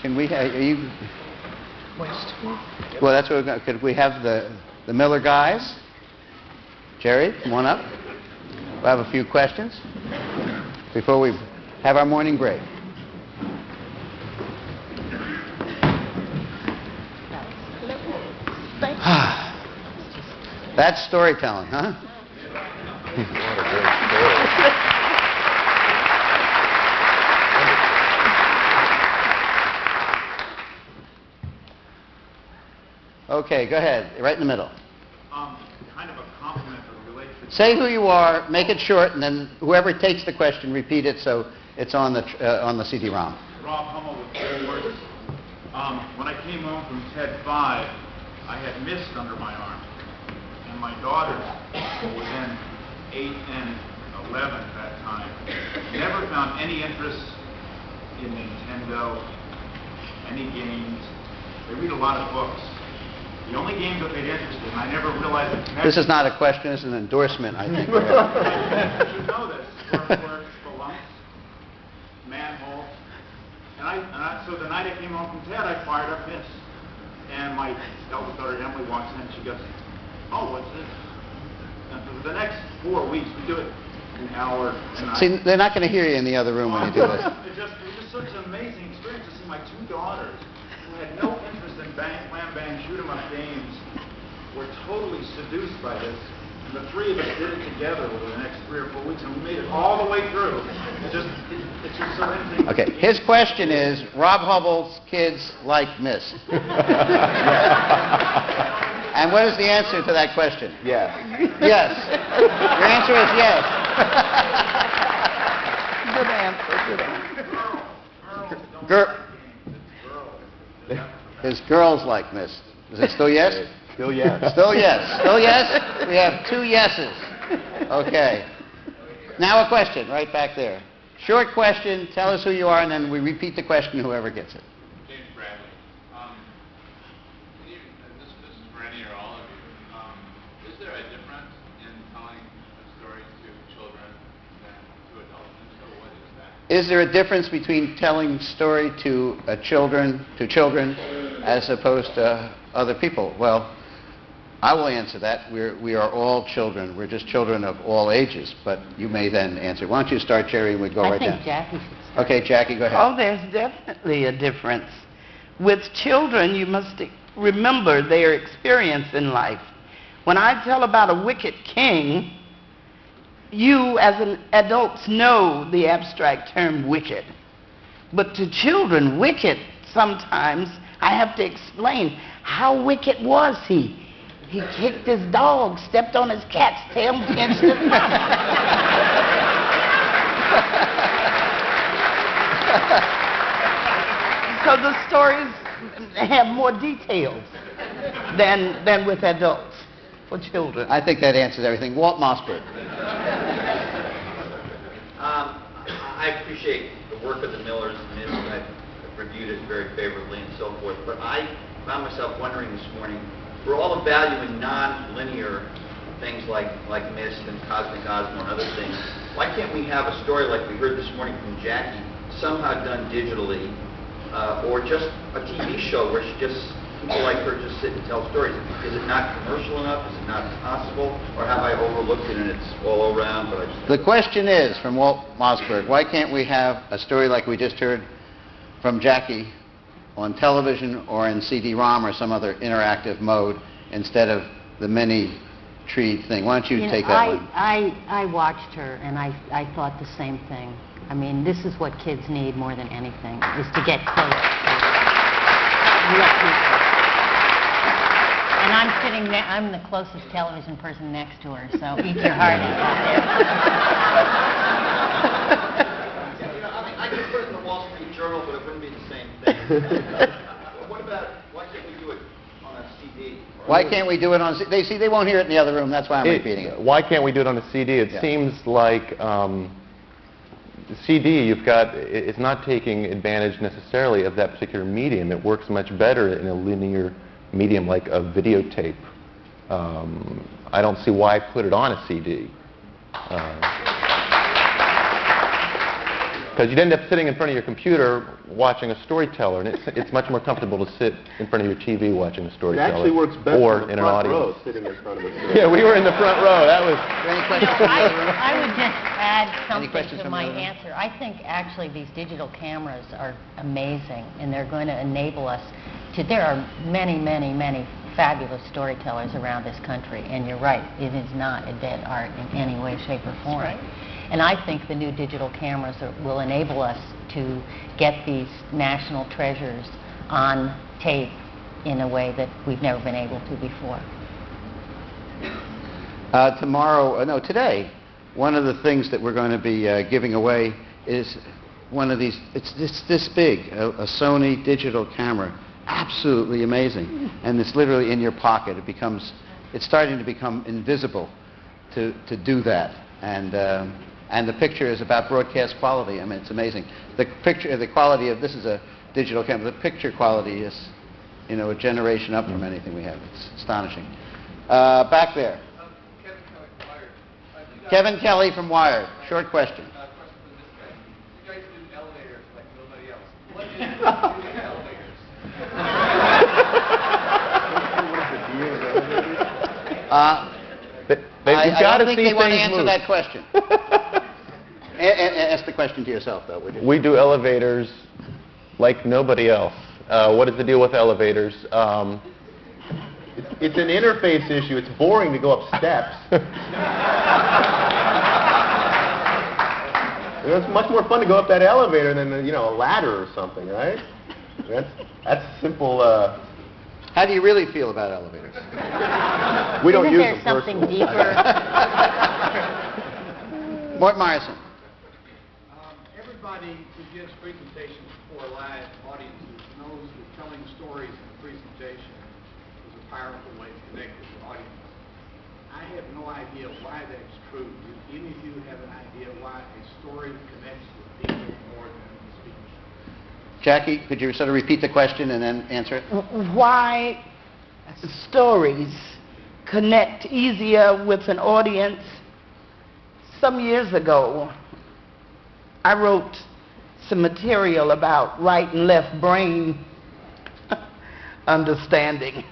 Can we, are you? Well, that's what we're going to, could we have the Miller guys? Jerry, come on up. We'll have a few questions before we have our morning break. That's storytelling, huh? What a great story. Okay, go ahead. Right in the middle. Kind of a compliment or related. Say who you are, make it short, and then whoever takes the question, repeat it so it's on the CD-ROM. Rob Hummel with QA1. When I came home from TED 5, I had mist under my arm. And my daughters were then 8 and 11 at that time. Never found any interest in Nintendo, any games. They read a lot of books. The only games that they'd interested in, I never realized the connection. This is not a question, it's an endorsement, I think. You should know this. Earthworks, Spelunks, Manhole. So the night I came home from TED, I fired up this. And my eldest daughter, Emily, walks in and she goes, "Oh, what's this?" And for the next 4 weeks, we do it an hour. See, they're not going to hear you in the other room when you do this. It was just such an amazing experience to see my two daughters who had no interest in wham bang shoot 'em up games were totally seduced by this. And the three of us did it together over the next 3 or 4 weeks, and we made it all the way through. It's just so interesting. Okay, his question is, Rob Hubbell's kids like mist. And what is the answer to that question? Yes. Yes. Your answer is yes. Good answer. His girls like mist. Is it still yes? Still yes. Still yes. Still yes? We have 2 yeses. Okay. Now a question right back there. Short question, tell us who you are, and then we repeat the question, whoever gets it. James Bradley. And this is for any or all of you. Is there a difference in telling a story to children than to adults? And so what is that? Is there a difference between telling story to children as opposed to other people? Well, I will answer that. We are all children. We're just children of all ages. But you may then answer. Why don't you start, Jerry, and we go right down. I think Jackie should start. Okay, Jackie, go ahead. Oh, there's definitely a difference. With children, you must remember their experience in life. When I tell about a wicked king, you as an adults know the abstract term wicked. But to children, wicked, sometimes I have to explain, how wicked was he? He kicked his dog, stepped on his cat's tail, pinched his So the stories have more details than with adults, for children. I think that answers everything. Walt Mossberg. I appreciate the work of the Millers and this, and I've reviewed it very favorably and so forth, but I found myself wondering this morning, for all the value in non-linear things like Mist and Cosmic Osmo and other things, why can't we have a story like we heard this morning from Jackie, somehow done digitally, or just a TV show where people like her just sit and tell stories? Is it not commercial enough? Is it not possible? Or have I overlooked it and it's all around? But The question is, from Walt Mossberg, why can't we have a story like we just heard from Jackie on television or in CD-ROM or some other interactive mode instead of the many-treed thing? Why don't you take that one? I watched her, and I thought the same thing. I mean, this is what kids need more than anything, is to get close to real people. And I'm the closest television person next to her, so eat your heart out there. I could put it in the Wall Street Journal, but it wouldn't be the same thing. What about, why can't we do it on a CD? Why can't we do it on CD? They won't hear it in the other room. That's why I'm repeating it. Why can't we do it on a CD? It seems like the CD, it's not taking advantage necessarily of that particular medium. It works much better in a linear medium like a videotape. I don't see why put it on a CD. Because you'd end up sitting in front of your computer watching a storyteller, and it's much more comfortable to sit in front of your TV watching a It storyteller. actually works best or in in the an front audience. row, sitting in front of a Yeah, we were in the front row. That was. Any questions from the other room? I would just add something questions to from my the other room? answer. I think actually these digital cameras are amazing, and they're going to enable us to, there are many, many, many fabulous storytellers around this country, and you're right, it is not a dead art in any way, shape, or form. And I think the new digital cameras will enable us to get these national treasures on tape in a way that we've never been able to before. Today, one of the things that we're going to be giving away is one of these, it's this big, a Sony digital camera. Absolutely amazing. And it's literally in your pocket. It's starting to become invisible to do that. And the picture is about broadcast quality. I mean, it's amazing. The quality of, this is a digital camera, the picture quality is, a generation up from anything we have. It's astonishing. Back there. Kevin Kelly from Wired. Short question. You guys do elevators like nobody else. What is elevators? You've got I to don't think see they want to things answer move. that question. Ask the question to yourself, though, would you? We do elevators like nobody else. What is the deal with elevators? It's an interface issue. It's boring to go up steps. It's much more fun to go up that elevator than a ladder or something, right? That's simple. How do you really feel about elevators? We don't use Isn't there them something personally. deeper? Mort Myerson. Everybody who gives presentations before live audiences knows that telling stories in a presentation is a powerful way to connect with the audience. I have no idea why that's true. Do any of you have an idea why a story connects with people more than a speech? Jackie, could you sort of repeat the question and then answer it? Why stories connect easier with an audience? Some years ago, I wrote some material about right and left brain understanding.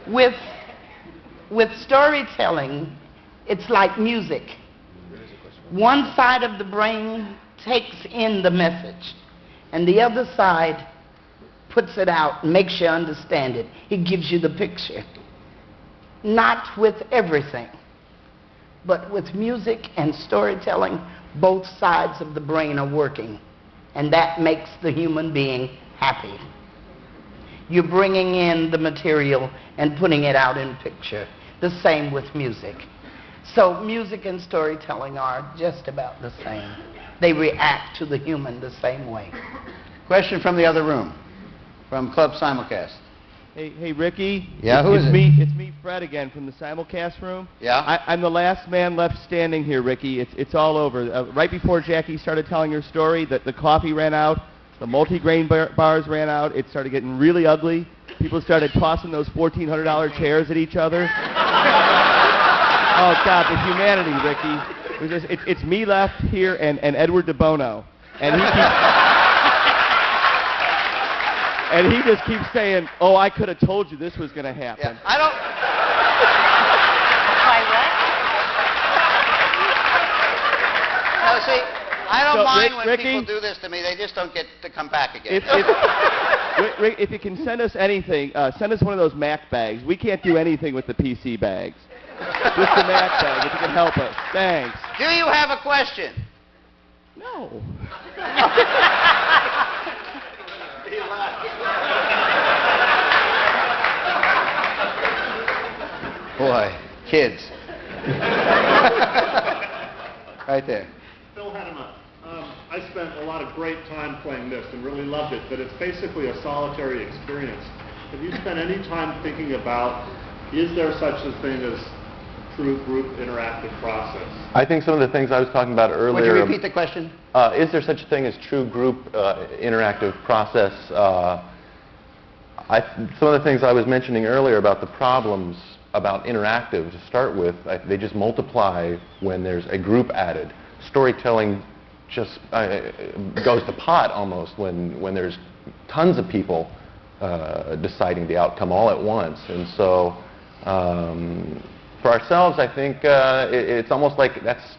With storytelling, it's like music. One side of the brain takes in the message, and the other side puts it out and makes you understand it. It gives you the picture. Not with everything, but with music and storytelling, both sides of the brain are working, and that makes the human being happy. You're bringing in the material and putting it out in picture. The same with music. So music and storytelling are just about the same. They react to the human the same way. Question from the other room, from Club Simulcast. Hey, Ricky. Yeah, who is it? It's me, Fred, again, from the simulcast room. Yeah? I'm the last man left standing here, Ricky. It's all over. Right before Jackie started telling her story, the coffee ran out, the multi-grain bars ran out. It started getting really ugly. People started tossing those $1,400 chairs at each other. Oh, God, the humanity, Ricky. It's me left here and Edward DeBono. And he just keeps saying, oh, I could have told you this was going to happen. Yeah, I don't... Why what? No, see, I don't So, mind when Ricky? people do this to me. They just don't get to come back again. Rick, if you can send us anything, send us one of those Mac bags. We can't do anything with the PC bags. Just the Mac bag, if you can help us. Thanks. Do you have a question? No. Boy, kids. Right there. Phil Hanneman. I spent a lot of great time playing this and really loved it, but it's basically a solitary experience. Have you spent any time thinking about, is there such a thing as true group interactive process? I think some of the things I was talking about earlier... Would you repeat the question? Is there such a thing as true group interactive process? Some of the things I was mentioning earlier about the problems about interactive to start with. They just multiply when there's a group added. Storytelling just goes to pot almost when there's tons of people deciding the outcome all at once. And so for ourselves, I think it's almost like that's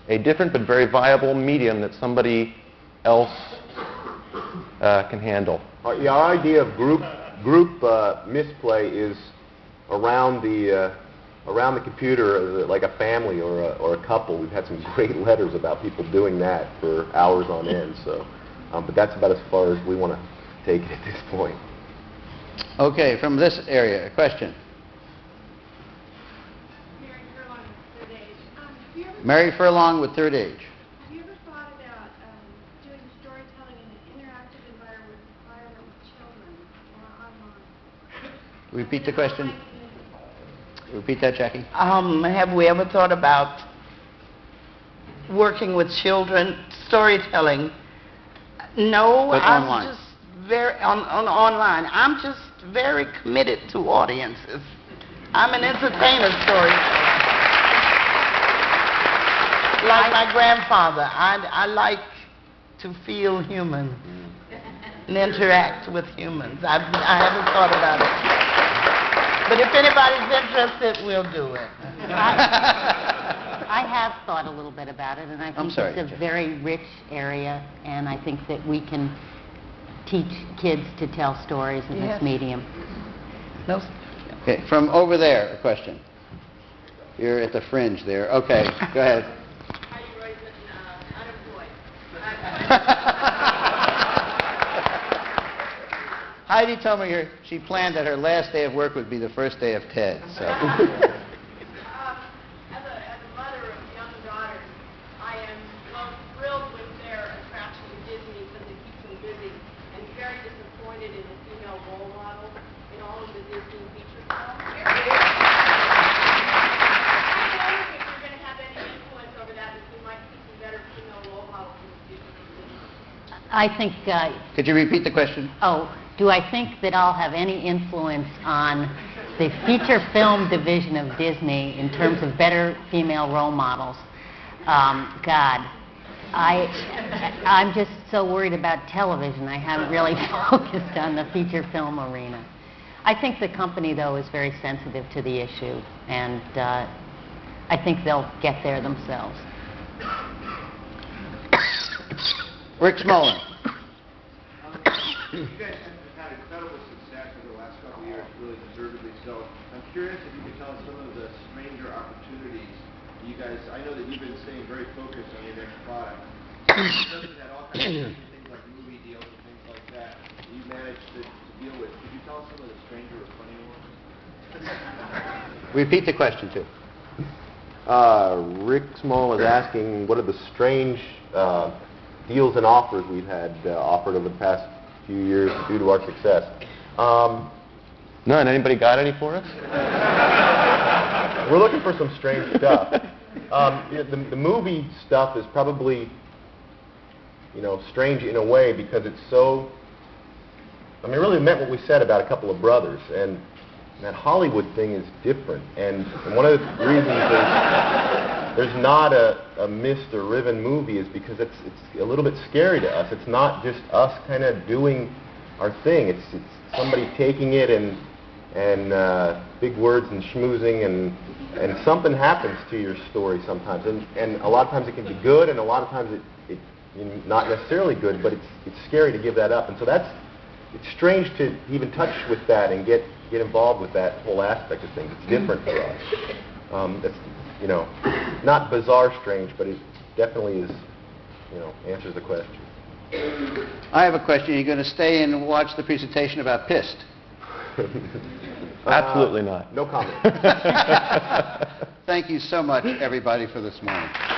a different but very viable medium that somebody else can handle. Yeah, our idea of group misplay is around the computer, like a family or a couple. We've had some great letters about people doing that for hours on end. So, but that's about as far as we want to take it at this point. Okay, from this area, a question. Mary Furlong with Third Age. Have you ever thought about doing storytelling in an interactive environment with children or online? Repeat the question. Repeat that, Jackie. Have we ever thought about working with children, storytelling? No, But I'm online. just very online. I'm just very committed to audiences. I'm an entertainer storyteller. Like my grandfather, I like to feel human and interact with humans. I haven't thought about it. But if anybody's interested, we'll do it. I have thought a little bit about it, and I think sorry, it's a very rich area, and I think that we can teach kids to tell stories in Yes. this medium. No. Okay, from over there, a question. You're at the fringe there. Okay, go ahead. Heidi told me she planned that her last day of work would be the first day of TED. So. As a mother of young daughters, I am most thrilled with their attraction to Disney because it keeps them busy, and very disappointed in the female role model in all of the Disney feature films. I wonder if you're going to have any influence over that, if we might see some better female role models in the future. I think, Could you repeat the question? do I think that I'll have any influence on the feature film division of Disney in terms of better female role models? God, I'm just so worried about television. I haven't really focused on the feature film arena. I think the company, though, is very sensitive to the issue, and I think they'll get there themselves. Rick Smollin. You guys have had incredible success over the last couple of years, really deservedly so. I'm curious if you could tell us some of the stranger opportunities you guys, I know that you've been staying very focused on your next product. You've had all kinds of things like movie deals and things like that you managed to deal with. Could you tell us some of the stranger or funny ones? Repeat the question, too. Rick Small is asking what are the strange deals and offers we've had offered over the past few years due to our success. None. Anybody got any for us? We're looking for some strange stuff. The movie stuff is probably, strange in a way because it's so, it really meant what we said about A Couple of Brothers, and that Hollywood thing is different. And one of the reasons there's not a missed or riven movie is because it's a little bit scary to us. It's not just us kind of doing our thing. It's somebody taking it and big words and schmoozing and something happens to your story sometimes. And a lot of times it can be good, and a lot of times it not necessarily good, but it's scary to give that up. And so it's strange to even touch with that and get involved with that whole aspect of things. It's different for us. That's, not bizarre strange, but it definitely is, answers the question. I have a question. Are you going to stay and watch the presentation about Pissed? Absolutely not. No comment. Thank you so much, everybody, for this morning.